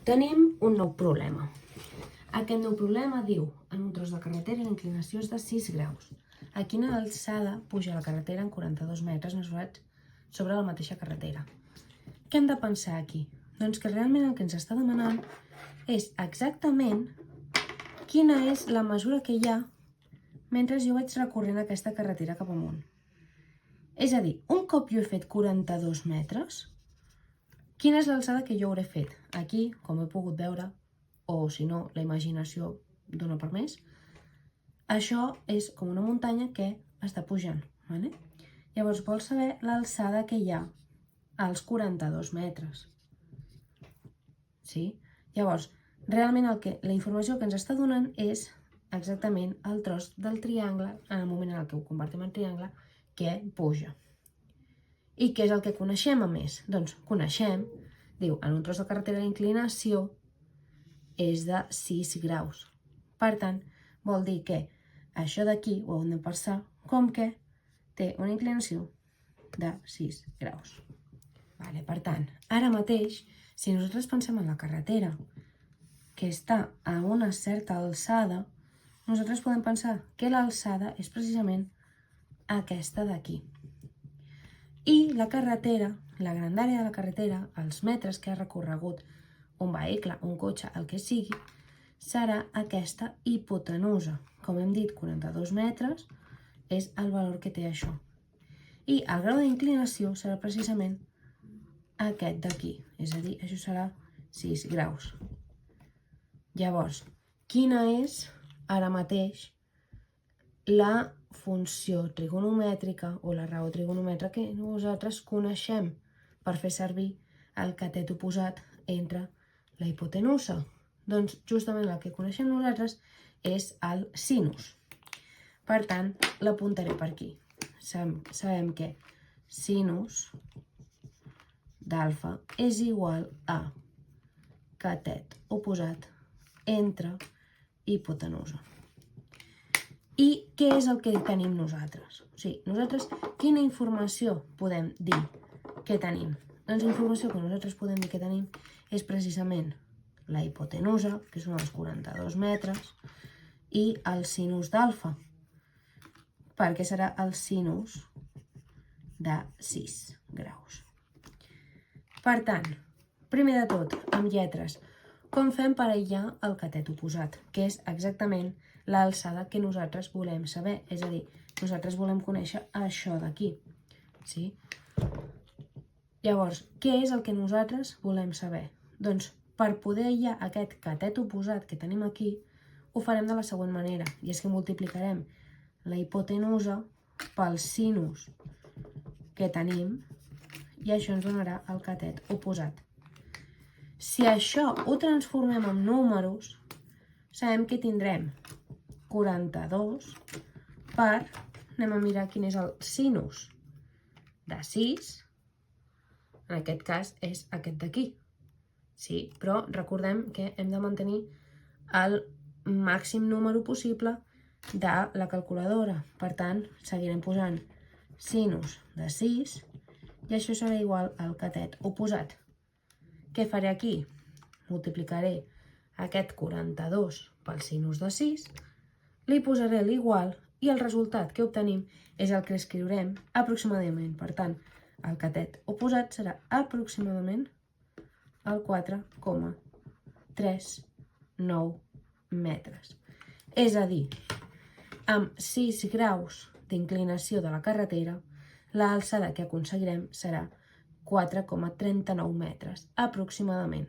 Tenim un nou problema. Aquest nou problema diu, en un tros de carretera la inclinació és de 6 graus. A quina alçada puja la carretera en 42 metres mesurats sobre la mateixa carretera? Què hem de pensar aquí? Doncs que realment el que ens està demanant és exactament quina és la mesura que hi ha mentre jo vaig recorrent aquesta carretera cap amunt. És a dir, un cop jo he fet 42 metres, quina és l'alçada que jo hauré fet? Aquí, com he pogut veure, o si no, la imaginació dona per més, això és com una muntanya que està pujant. Llavors, vols saber l'alçada que hi ha als 42 metres. Sí? Llavors, realment la informació que ens està donant és exactament el tros del triangle, en el moment en el que ho convertim en triangle, que puja. I què és el que coneixem a més? Doncs coneixem, diu, en un tros de carretera la inclinació és de 6 graus. Per tant, vol dir que això d'aquí ho hem de pensar com que té una inclinació de 6 graus. Per tant, ara mateix, si nosaltres pensem en la carretera que està a una certa alçada, nosaltres podem pensar que l'alçada és precisament aquesta d'aquí. I la carretera, la grandària de la carretera, els metres que ha recorregut un vehicle, un cotxe, el que sigui, serà aquesta hipotenusa. Com hem dit, 42 metres és el valor que té això. I el grau d'inclinació serà precisament aquest d'aquí, és a dir, això serà 6 graus. Llavors, quina és ara mateix la funció trigonomètrica o la raó trigonomètrica que nosaltres coneixem per fer servir el catet oposat entre la hipotenusa? Doncs justament el que coneixem nosaltres és el sinus. Per tant, l'apuntaré per aquí. Sabem que sinus d'alfa és igual a catet oposat entre hipotenusa. I què és el que tenim nosaltres? O sigui, nosaltres quina informació podem dir que tenim? Doncs la informació que nosaltres podem dir que tenim és precisament la hipotenusa, que són els 42 metres, i el sinus d'alfa, perquè serà el sinus de 6 graus. Per tant, primer de tot, amb lletres, com fem per aïllar el catet oposat, que és exactament l'alçada que nosaltres volem saber. És a dir, nosaltres volem conèixer això d'aquí. Sí? Llavors, què és el que nosaltres volem saber? Doncs per poder aïllar aquest catet oposat que tenim aquí, ho farem de la següent manera. I és que multiplicarem la hipotenusa pel sinus que tenim i això ens donarà el catet oposat. Si això ho transformem en números, sabem que tindrem 42 per, anem a mirar quin és el sinus de 6, en aquest cas és aquest d'aquí. Sí, però recordem que hem de mantenir el màxim número possible de la calculadora. Per tant, seguirem posant sinus de 6 i això serà igual al catet oposat. Què faré aquí? Multiplicaré aquest 42 pel sinus de 6, li posaré l'igual i el resultat que obtenim és el que escriurem aproximadament. Per tant, el catet oposat serà aproximadament el 4,39 metres. És a dir, amb 6 graus d'inclinació de la carretera, l'alçada que aconseguirem serà 4,39 metres, aproximadament.